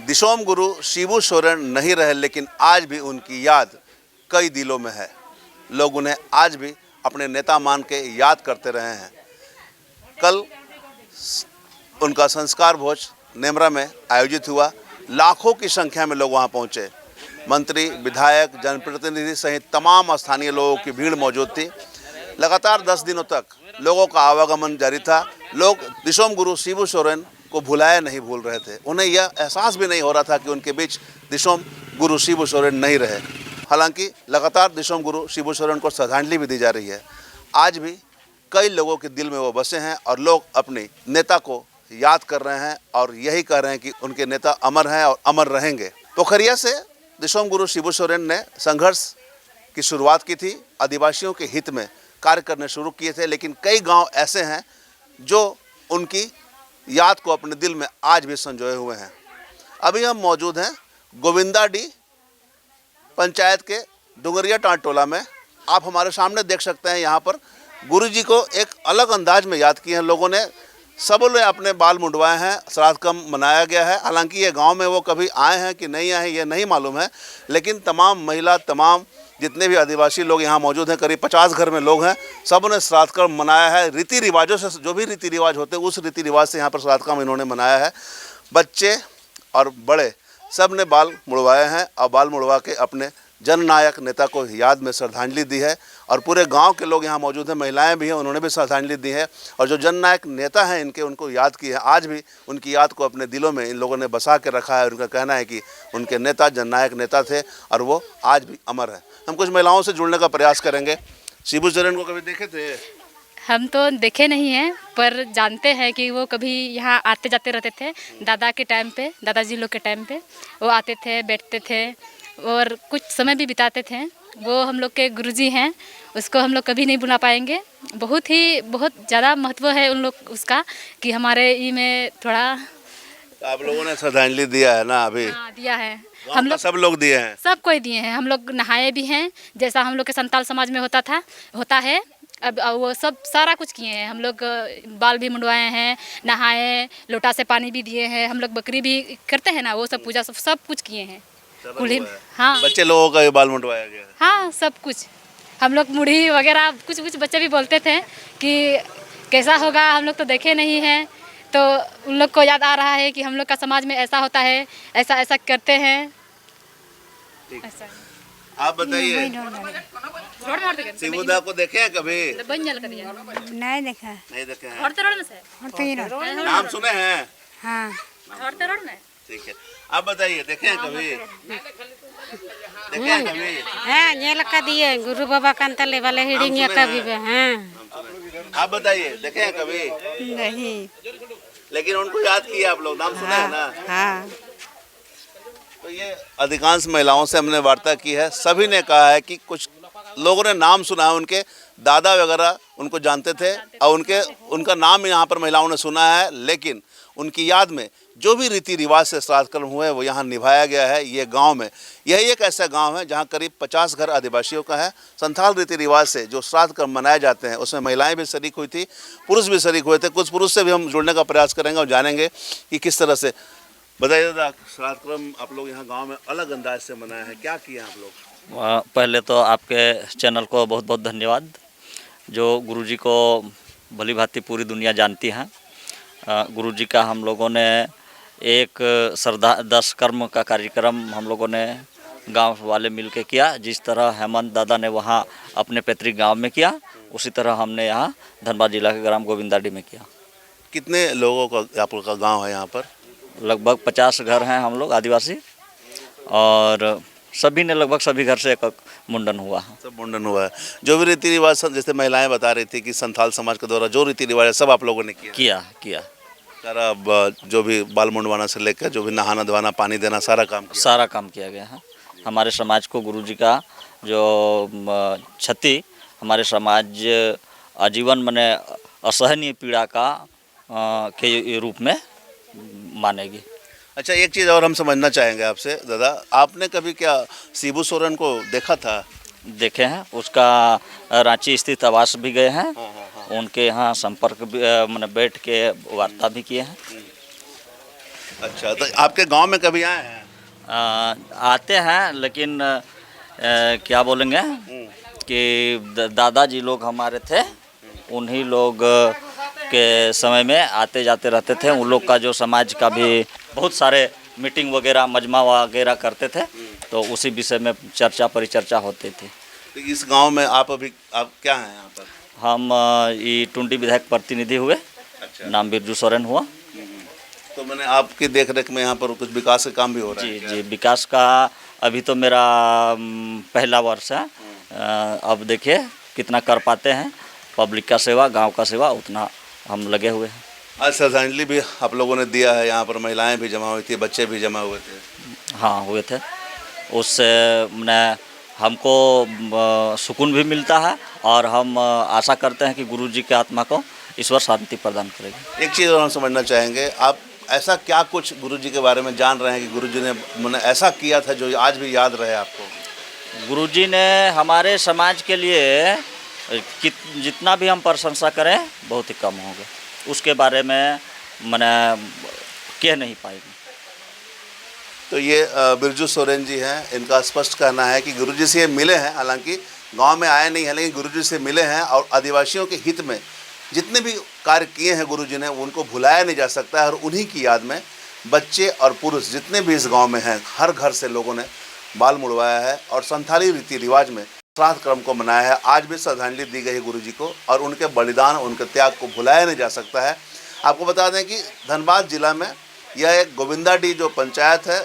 दिशोम गुरु शिबू सोरेन नहीं रहे, लेकिन आज भी उनकी याद कई दिलों में है। लोग उन्हें आज भी अपने नेता मान के याद करते रहे हैं। कल उनका संस्कार भोज नेमरा में आयोजित हुआ। लाखों की संख्या में लोग वहां पहुंचे। मंत्री, विधायक, जनप्रतिनिधि सहित तमाम स्थानीय लोगों की भीड़ मौजूद थी। लगातार 10 दिनों तक लोगों का आवागमन जारी था। लोग दिशोम गुरु शिबू सोरेन को भुलाए नहीं भूल रहे थे। उन्हें यह एहसास भी नहीं हो रहा था कि उनके बीच दिशोम गुरु शिबू सोरेन नहीं रहे। हालांकि लगातार दिशोम गुरु शिबू सोरेन को श्रद्धांजलि भी दी जा रही है। आज भी कई लोगों के दिल में वो बसे हैं और लोग अपने नेता को याद कर रहे हैं और यही कह रहे हैं कि उनके नेता अमर हैं और अमर रहेंगे। पोखरिया से दिशोम गुरु शिबू सोरेन ने संघर्ष की शुरुआत की थी। आदिवासियों के हित में कार्य करने शुरू किए थे, लेकिन कई गांव ऐसे हैं जो उनकी याद को अपने दिल में आज भी संजोए हुए हैं। अभी हम मौजूद हैं गोविंदाडी पंचायत के डुंगरिया टांड टोला में। आप हमारे सामने देख सकते हैं, यहाँ पर गुरुजी को एक अलग अंदाज में याद किए हैं लोगों ने। सब ने अपने बाल मुंडवाए हैं, श्राद्ध कर्म मनाया गया है। हालांकि ये गांव में वो कभी आए हैं कि नहीं आए हैं ये नहीं मालूम है, लेकिन तमाम महिला, तमाम जितने भी आदिवासी लोग यहाँ मौजूद हैं, करीब 50 घर में लोग हैं, सब ने श्राद्ध कर्म मनाया है। रीति रिवाजों से, जो भी रीति रिवाज होते हैं उस रीति रिवाज से यहाँ पर श्राद्ध कर्म इन्होंने मनाया है। बच्चे और बड़े सब ने बाल मुड़वाए हैं और बाल मुड़वा के अपने जननायक नेता को याद में श्रद्धांजलि दी है। और पूरे गांव के लोग यहाँ मौजूद हैं, महिलाएं भी हैं, उन्होंने भी श्रद्धांजलि दी है। और जो जननायक नेता हैं इनके, उनको याद की है। आज भी उनकी याद को अपने दिलों में इन लोगों ने बसा के रखा है। उनका कहना है कि उनके नेता जननायक नेता थे और वो आज भी अमर है। हम कुछ महिलाओं से जुड़ने का प्रयास करेंगे। शिबू सोरेन को कभी देखे थे? हम तो देखे नहीं हैं, पर जानते हैं कि वो कभी यहाँ आते जाते रहते थे। दादा के टाइम पे, दादाजी लोग के टाइम पे वो आते थे, बैठते थे और कुछ समय भी बिताते थे। वो हम लोग के गुरुजी हैं, उसको हम लोग कभी नहीं भुला पाएंगे। बहुत ज़्यादा महत्व है उन लोग उसका कि हमारे ई में थोड़ा। आप लोगों ने श्रद्धांजलि दिया है ना? अभी दिया है हम लोग, सब लोग दिए हैं, सब कोई दिए हैं। हम लोग नहाए भी हैं, जैसा हम लोग के संताल समाज में होता है। अब वो सब सारा कुछ किए हैं। हम लोग बाल भी मुंडवाए हैं, नहाए, लोटा से पानी भी दिए हैं। हम लोग बकरी भी करते हैं ना, वो सब पूजा सब कुछ किए हैं। हाँ, बच्चे लोगों का बाल मुंडवाया गया। हाँ, सब कुछ। हम लोग मुढ़ी वगैरह कुछ बच्चे भी बोलते थे कि कैसा होगा, हम लोग तो देखे नहीं हैं। तो उन लोग को याद आ रहा है कि हम लोग का समाज में ऐसा होता है, ऐसा ऐसा करते हैं। ऐसा आप बताइए, शिबूदा को देखे हैं कभी? नहीं देखा। नहीं देखे हैं। हाँ। नाम सुने हैं? हाँ। ठीक है, आप बताइए, देखे हैं कभी? देखे हैं कभी? हाँ, ये लगा दिए गुरु बाबा कांतले वाले हिडिंग कभी भी। हाँ। आप बताइए, देखे हैं कभी? नहीं। लेकिन उनको याद किया आप लोग, नाम सुना है ना? हाँ। तो ये अधिकांश महिलाओं से हमने वार्ता की है। सभी ने कहा है कि कुछ लोगों ने नाम सुना है, उनके दादा वगैरह उनको जानते थे और उनका नाम यहाँ पर महिलाओं ने सुना है, लेकिन उनकी याद में जो भी रीति रिवाज से श्राद्ध कर्म हुए वो यहाँ निभाया गया है। ये गांव में, यही एक ऐसा गांव है जहाँ करीब 50 घर आदिवासियों का है। संथाल रीति रिवाज से जो श्राद्ध कर्म मनाए जाते हैं उसमें महिलाएं भी शरीक हुई थी, पुरुष भी शरीक हुए थे। कुछ पुरुष से भी हम जुड़ने का प्रयास करेंगे और जानेंगे कि किस तरह से। बताइए दादा, श्राद्ध कर्म आप लोग यहाँ गाँव में अलग अंदाज से मनाया है, क्या किया आप लोग? पहले तो आपके चैनल को बहुत बहुत धन्यवाद, जो गुरुजी को भली भांति पूरी दुनिया जानती है। गुरुजी का हम लोगों ने एक श्रद्धा 10 कर्म का कार्यक्रम हम लोगों ने गांव वाले मिलके किया। जिस तरह हेमंत दादा ने वहां अपने पैतृक गांव में किया, उसी तरह हमने यहाँ धनबाद जिला के ग्राम गोविंदाडी में किया। कितने लोगों का आप लोग का गाँव है यहाँ पर? लगभग 50 घर हैं हम लोग आदिवासी, और सभी ने लगभग सभी घर से एक मुंडन हुआ है। सब मुंडन हुआ है। जो भी रीति रिवाज, जैसे महिलाएं बता रही थी कि संथाल समाज के द्वारा जो रीति रिवाज है सब आप लोगों ने किया। सारा जो भी बाल मुंडवाना से लेकर जो भी नहाना धोना, पानी देना, सारा काम किया गया है। हमारे समाज को गुरुजी का जो क्षति हमारे समाज आजीवन माने असहनीय पीड़ा का के रूप में मानेगी। अच्छा, एक चीज़ और हम समझना चाहेंगे आपसे दादा, आपने कभी क्या शिबू सोरेन को देखा था? देखे हैं, उसका रांची स्थित आवास भी गए हैं। उनके यहाँ संपर्क भी मैंने बैठ के वार्ता भी किए हैं। अच्छा, तो आपके गांव में कभी आए हैं? आते हैं लेकिन क्या बोलेंगे कि दादाजी लोग हमारे थे, उन्हीं लोग के समय में आते जाते रहते थे। उन लोग का जो समाज का भी बहुत सारे मीटिंग वगैरह मजमा वगैरह करते थे, तो उसी विषय में चर्चा परिचर्चा होती थी। तो इस गांव में आप क्या हैं यहाँ पर? हम ये टुंडी विधायक प्रतिनिधि हुए। अच्छा। नाम बिरजू सोरेन हुआ। तो मैंने आपकी देख रेख में यहाँ पर कुछ विकास का काम भी हो रहा है? जी, विकास का अभी तो मेरा पहला वर्ष है। अब देखिए कितना कर पाते हैं। पब्लिक का सेवा, गांव का सेवा, उतना हम लगे हुए हैं। आज श्रद्धांजलि भी आप लोगों ने दिया है, यहाँ पर महिलाएं भी जमा हुई थी, बच्चे भी जमा हुए थे। हाँ, हुए थे। उससे हमको सुकून भी मिलता है और हम आशा करते हैं कि गुरु जी के आत्मा को ईश्वर शांति प्रदान करेगी। एक चीज़ और हम समझना चाहेंगे, आप ऐसा क्या कुछ गुरु जी के बारे में जान रहे हैं कि गुरु जी ने मैंने ऐसा किया था जो आज भी याद रहे आपको? गुरु जी ने हमारे समाज के लिए जितना भी हम प्रशंसा करें बहुत ही कम होगा। उसके बारे में मैंने कह नहीं पाएंगे। तो ये बिरजू सोरेन जी हैं, इनका स्पष्ट कहना है कि गुरुजी से ये मिले हैं, हालांकि गांव में आए नहीं हैं, लेकिन गुरुजी से मिले हैं और आदिवासियों के हित में जितने भी कार्य किए हैं गुरुजी ने उनको भुलाया नहीं जा सकता है। और उन्हीं की याद में बच्चे और पुरुष जितने भी इस गांव में हैं, हर घर से लोगों ने बाल मुड़वाया है और संथाली रीति रिवाज में श्राद्ध क्रम को मनाया है। आज भी श्रद्धांजलि दी गई है गुरुजी को और उनके बलिदान, उनके त्याग को भुलाया नहीं जा सकता है। आपको बता दें कि धनबाद जिला में यह एक गोविंदाडी जो पंचायत है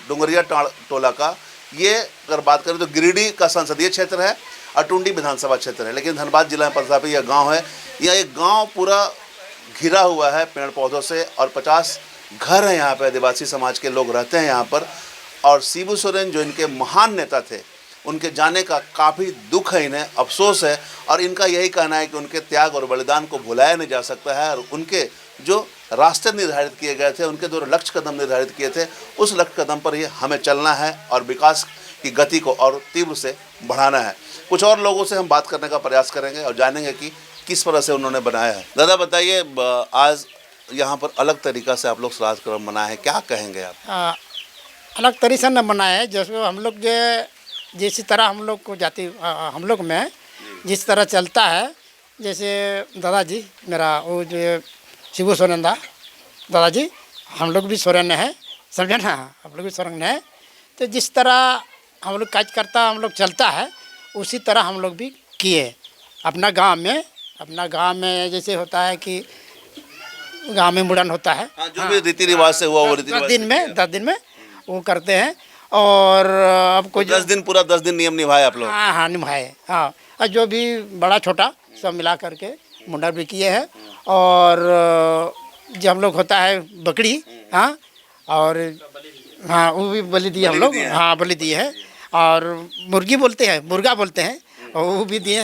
डुंगरिया टोला का, ये अगर बात करें तो गिरिडीह का संसदीय क्षेत्र है और टुंडी विधानसभा क्षेत्र है, लेकिन धनबाद जिला में तथापि यह गांव है। यह एक गांव पूरा घिरा हुआ है पेड़ पौधों से और 50 घर हैं यहाँ पे, आदिवासी समाज के लोग रहते हैं यहाँ पर। और शिबू सोरेन जो इनके महान नेता थे, उनके जाने का काफ़ी दुख है, इन्हें अफसोस है और इनका यही कहना है कि उनके त्याग और बलिदान को भुलाया नहीं जा सकता है। और उनके जो रास्ते निर्धारित किए गए थे, उनके जो लक्ष्य कदम निर्धारित किए थे, उस लक्ष्य कदम पर ही हमें चलना है और विकास की गति को और तीव्र से बढ़ाना है। कुछ और लोगों से हम बात करने का प्रयास करेंगे और जानेंगे कि किस तरह से उन्होंने बनाया है। दादा बताइए, आज यहाँ पर अलग तरीक़ा से आप लोग श्राद्ध क्रम मनाए हैं, क्या कहेंगे आप? अलग तरीके से न बनाया है, जैसे हम लोग जिस तरह हम लोग को जाति हम लोग में जिस तरह चलता है, जैसे दादाजी मेरा वो जो शिबू सोरेन दादाजी, हम लोग भी सोरेन है, समझे ना, हम लोग भी सोरेन है। तो जिस तरह हम लोग काज करता हम लोग चलता है, उसी तरह हम लोग भी किए अपना गांव में जैसे होता है कि गांव में मुड़न होता है। हाँ, जो भी रीति रिवाज से हुआ वो रीति रिवाज 10 दिन में वो करते हैं। और अब कोई 10 दिन पूरा 10 दिन नियम निभाए आप लोग? हाँ निभाए। हाँ, और जो भी बड़ा छोटा सब मिला करके मुंडन भी किए हैं। और जो हम लोग होता है बकरी, हाँ, और हाँ वो भी बलि दिए हम लोग। हाँ, बलि दिए हैं। और मुर्गी बोलते हैं, मुर्गा बोलते हैं, वो भी दिए।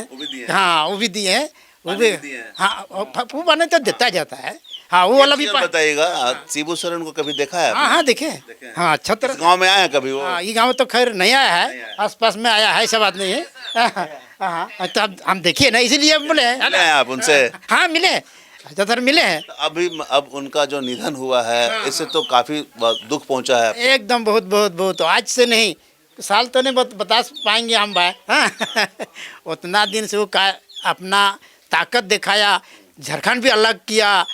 हाँ, वो भी दिए हैं, वो भी। हाँ, वो बने तो देता जाता है। हाँ, वो वाला भी बताइएगा। शिबू सोरेन को कभी देखा है? हाँ देखे। हाँ, अच्छा तरह गांव में आए हैं कभी वो? हाँ, ये गांव तो खैर नहीं आया है, आसपास में आया है, सब बात नहीं है। हाँ, तो हम देखिए ना, इसीलिए बोले हैं आप उनसे। हाँ, मिले, ज़्यादातर मिले हैं। अब उनका जो निधन हुआ है, इससे तो काफ़ी दुख पहुंचा है। एकदम बहुत। आज से नहीं, साल तो नहीं बता पाएंगे हम भाई। हाँ, उतना दिन से वो अपना ताकत दिखाया, झारखंड भी अलग किया।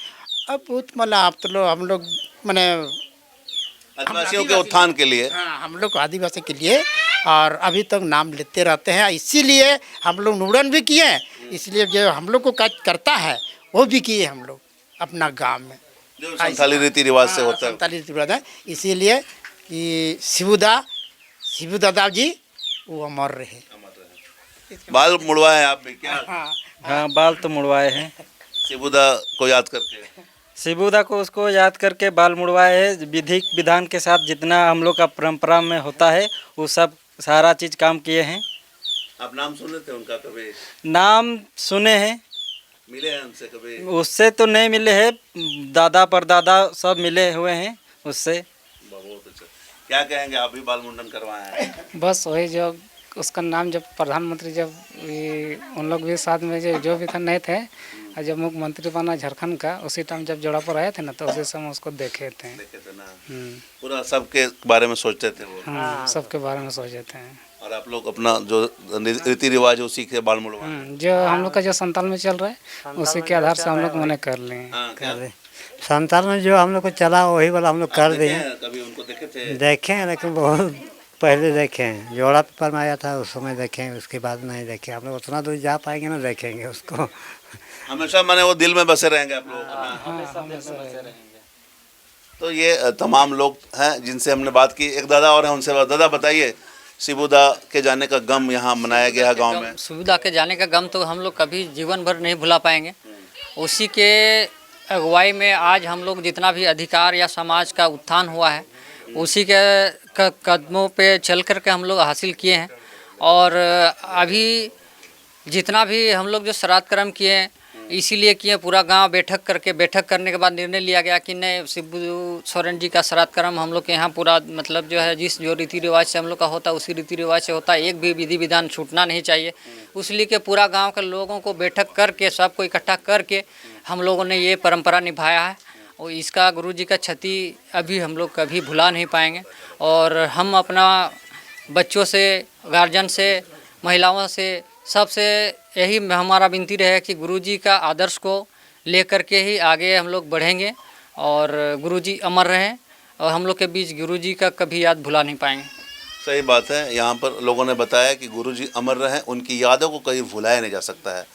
अब बहुत आप तो हम लोग मैंने आदिवासियों के उत्थान के लिए। हाँ, हम लोग आदिवासी के लिए, और अभी तक नाम लेते रहते हैं। इसीलिए हम लोग मुड़न भी किए, इसलिए जो हम लोग को काज करता है वो भी किए हम लोग अपना गांव में, जो संथाली रीति रिवाज से होता है। संथाली रीति रिवाज है, इसीलिए कि शिबू दादा जी वो अमर रहे। बाल मुड़वाए आप भी क्या? हाँ, बाल तो मुड़वाए हैं। शिबूदा को याद करके, शिबूदा को उसको याद करके बाल मुड़वाए हैं। विधि विधान के साथ जितना हम लोग का परंपरा में होता है वो सब सारा चीज़ काम किए हैं। आप नाम सुने थे उनका कभी? नाम सुने हैं। मिले हैं उनसे कभी? उससे तो नहीं मिले हैं, दादा परदादा सब मिले हुए हैं उससे। बहुत अच्छा। क्या कहेंगे, आप भी बाल मुंडन करवाए हैं? बस वही जो उसका नाम जब प्रधानमंत्री जब ये उन लोग भी साथ में जो भी था नहीं थे, और जब मुख्यमंत्री बना झारखंड का उसी टाइम जब जोड़ा पर आए थे ना, तो उसी समय उसको देखे थे। पूरा सबके बारे में सोचते थे वो। हाँ, सबके बारे में सोचे थे। और आप लोग अपना जो रीति रिवाज है उसी के बाल मुड़वा। जो हम लोग का जो संताल में चल रहा है उसी के आधार से हम लोग मने कर लिए। संताल में जो हम लोग को चला वही वाला हम लोग कर दिए। कभी उनको देखे थे? देखे हैं लेकिन बहुत पहले देखे हैं, जोड़ा पेपर में आया था उस समय देखे हैं, उसके बाद नहीं देखे। हम लोग उतना दूर जा पाएंगे ना देखेंगे उसको। हमेशा मैंने वो दिल में बसे रहेंगे आप लोग। तो ये तमाम लोग हैं जिनसे हमने बात की। एक दादा और हैं, उनसे दादा बताइए, शिबूदा के जाने का गम यहाँ मनाया गया है गांव में। शिबूदा के जाने का गम तो हम लोग कभी जीवन भर नहीं भुला पाएंगे। उसी के अगुवाई में आज हम लोग जितना भी अधिकार या समाज का उत्थान हुआ है उसी के कदमों पे चल कर के हम लोग हासिल किए हैं। और अभी जितना भी हम लोग जो श्राद्ध कर्म किए हैं इसीलिए किए, पूरा गांव बैठक करने के बाद निर्णय लिया गया कि नहीं, शिबू सोरेन जी का श्राद्ध कर्म हम लोग के यहाँ पूरा मतलब जो है जो रीति रिवाज से हम लोग का होता है उसी रीति रिवाज से होता है, एक भी विधि विधान छूटना नहीं चाहिए। उसलिए कि पूरा गांव के लोगों को बैठक करके सबको इकट्ठा करके हम लोगों ने ये परंपरा निभाया है। और इसका गुरुजी का क्षति अभी हम लोग कभी भुला नहीं पाएंगे। और हम अपना बच्चों से, गार्जियन से, महिलाओं से, सबसे यही हमारा विनती रहे कि गुरुजी का आदर्श को लेकर के ही आगे हम लोग बढ़ेंगे और गुरुजी अमर रहें और हम लोग के बीच गुरुजी का कभी याद भुला नहीं पाएंगे। सही बात है। यहाँ पर लोगों ने बताया कि गुरुजी अमर रहें, उनकी यादों को कहीं भुलाया नहीं जा सकता है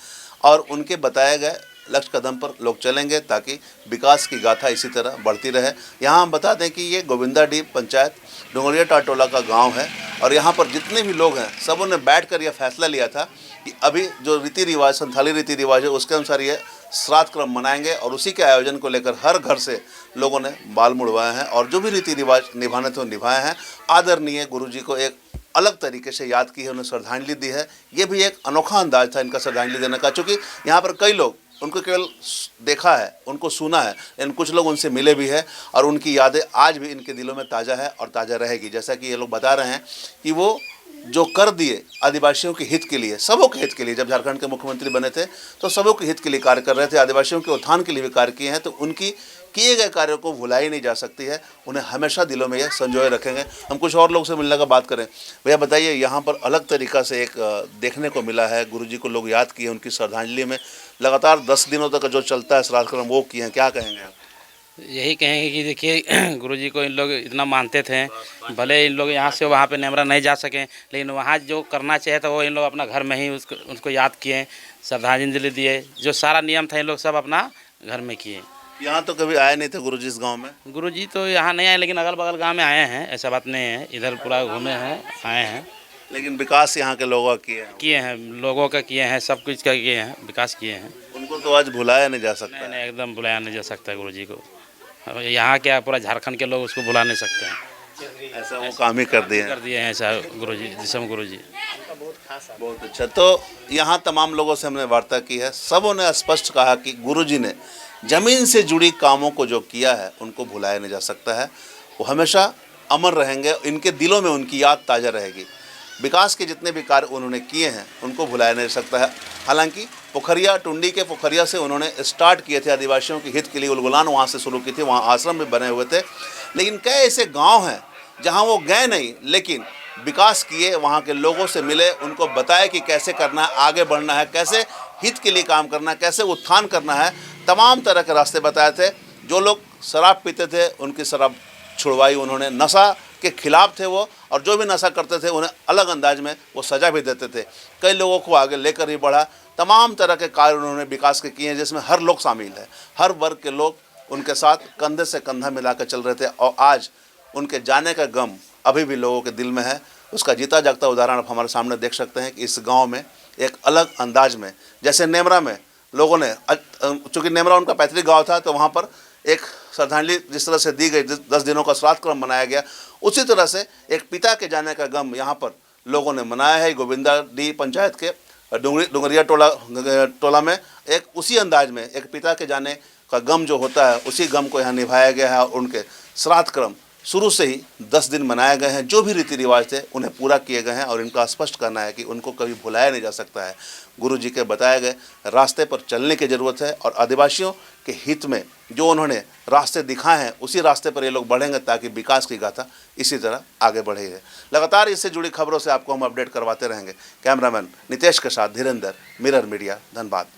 और उनके बताए गए लक्ष्य कदम पर लोग चलेंगे ताकि विकास की गाथा इसी तरह बढ़ती रहे। यहाँ हम बता दें कि ये गोविंदाडीह पंचायत डुंगरिया टाटोला का गांव है और यहाँ पर जितने भी लोग हैं सबों ने बैठकर यह फैसला लिया था कि अभी जो रीति रिवाज, संथाली रीति रिवाज है उसके अनुसार ये श्राद्ध क्रम मनाएंगे और उसी के आयोजन को लेकर हर घर से लोगों ने बाल मुड़वाए हैं और जो भी रीति रिवाज निभाने थे वो निभाए हैं। आदरणीय गुरुजी को एक अलग तरीके से याद की है, उन्हें श्रद्धांजलि दी है। ये भी एक अनोखा अंदाज था इनका श्रद्धांजलि देने का, चूँकि यहाँ पर कई लोग उनको केवल देखा है, उनको सुना है, लेकिन कुछ लोग उनसे मिले भी हैं और उनकी यादें आज भी इनके दिलों में ताज़ा है और ताज़ा रहेगी। जैसा कि ये लोग बता रहे हैं कि वो जो कर दिए आदिवासियों के हित के लिए, सबों के हित के लिए, जब झारखंड के मुख्यमंत्री बने थे तो सबों के हित के लिए कार्य कर रहे थे, आदिवासियों के उत्थान के लिए भी कार्य किए हैं। तो उनकी किए गए कार्यों को भुलाई नहीं जा सकती है, उन्हें हमेशा दिलों में यह संजोए रखेंगे। हम कुछ और लोग से मिलने का बात करें। भैया बताइए, यहाँ पर अलग तरीका से एक देखने को मिला है, गुरुजी को लोग याद किए, उनकी श्रद्धांजलि में लगातार 10 दिनों तक जो चलता है श्राद्ध कर्म वो किए हैं, क्या कहेंगे आप? यही कहेंगे कि देखिए गुरुजी को इन लोग इतना मानते थे, भले इन लोग यहाँ से वहाँ पे नेमरा नहीं जा सकें लेकिन वहाँ जो करना चाहिए था वो इन लोग अपना घर में ही उसको याद किए, श्रद्धांजलि दिए। जो सारा नियम था इन लोग सब अपना घर में किए। यहाँ तो कभी आए नहीं थे गुरुजी इस गांव में? गुरुजी तो यहाँ नहीं आए लेकिन अगल बगल गांव में आए हैं, ऐसा बात नहीं है, इधर पूरा घूमे हैं, आए हैं। लेकिन विकास यहाँ के लोगों का किए हैं, लोगों का किए हैं, सब कुछ का किए हैं, विकास किए हैं। उनको तो आज भुलाया नहीं जा सकता। नहीं, एकदम भुलाया नहीं जा सकता गुरुजी को। यहाँ क्या पूरा झारखंड के लोग उसको भुला नहीं सकते हैं, ऐसा वो काम ही कर दिए हैं ऐसा गुरुजी, जिसम गुरुजी। बहुत अच्छा। तो यहाँ तमाम लोगों से हमने वार्ता की है, सबों ने स्पष्ट कहा कि गुरुजी ने ज़मीन से जुड़ी कामों को जो किया है उनको भुलाया नहीं जा सकता है, वो हमेशा अमर रहेंगे, इनके दिलों में उनकी याद ताज़ा रहेगी। विकास के जितने भी कार्य उन्होंने किए हैं उनको भुलाया नहीं जा सकता है। हालांकि पोखरिया, टुंडी के पोखरिया से उन्होंने स्टार्ट किए थे आदिवासियों के हित के लिए, उलगुलान वहाँ से शुरू की थी, वहाँ आश्रम भी बने हुए थे। लेकिन कई ऐसे गाँव हैं जहाँ वो गए नहीं लेकिन विकास किए, वहाँ के लोगों से मिले, उनको बताया कि कैसे करना है, आगे बढ़ना है, कैसे हित के लिए काम करना है, कैसे उत्थान करना है, तमाम तरह के रास्ते बताए थे। जो लोग शराब पीते थे उनकी शराब छुड़वाई उन्होंने, नशा के खिलाफ थे वो, और जो भी नशा करते थे उन्हें अलग अंदाज में वो सज़ा भी देते थे। कई लोगों को आगे लेकर ही बढ़ा। तमाम तरह के कार्य उन्होंने विकास के किए हैं जिसमें हर लोग शामिल है, हर वर्ग के लोग उनके साथ कंधे से कंधा मिलाकर चल रहे थे। और आज उनके जाने का गम अभी भी लोगों के दिल में है। उसका जीता जागता उदाहरण आप हमारे सामने देख सकते हैं कि इस गांव में एक अलग अंदाज में, जैसे नेमरा में लोगों ने, चूँकि नेमरा उनका पैतृक गांव था तो वहाँ पर एक श्रद्धांजलि जिस तरह से दी गई, 10 दिनों का श्राद्ध क्रम मनाया गया, उसी तरह से एक पिता के जाने का गम यहाँ पर लोगों ने मनाया है। गोविंदाडीह पंचायत के डुंगरिया टोला में एक उसी अंदाज में एक पिता के जाने का गम जो होता है उसी गम को यहाँ निभाया गया है और उनके श्राद्ध क्रम शुरू से ही 10 दिन मनाए गए हैं। जो भी रीति रिवाज थे उन्हें पूरा किए गए हैं और इनका स्पष्ट करना है कि उनको कभी भुलाया नहीं जा सकता है। गुरु जी के बताए गए रास्ते पर चलने की ज़रूरत है और आदिवासियों के हित में जो उन्होंने रास्ते दिखाए हैं उसी रास्ते पर ये लोग बढ़ेंगे ताकि विकास की गाथा इसी तरह आगे बढ़ेगी। लगातार इससे जुड़ी खबरों से आपको हम अपडेट करवाते रहेंगे। कैमरामैन नितेश के साथ धीरेन्द्र, मिरर मीडिया, धनबाद।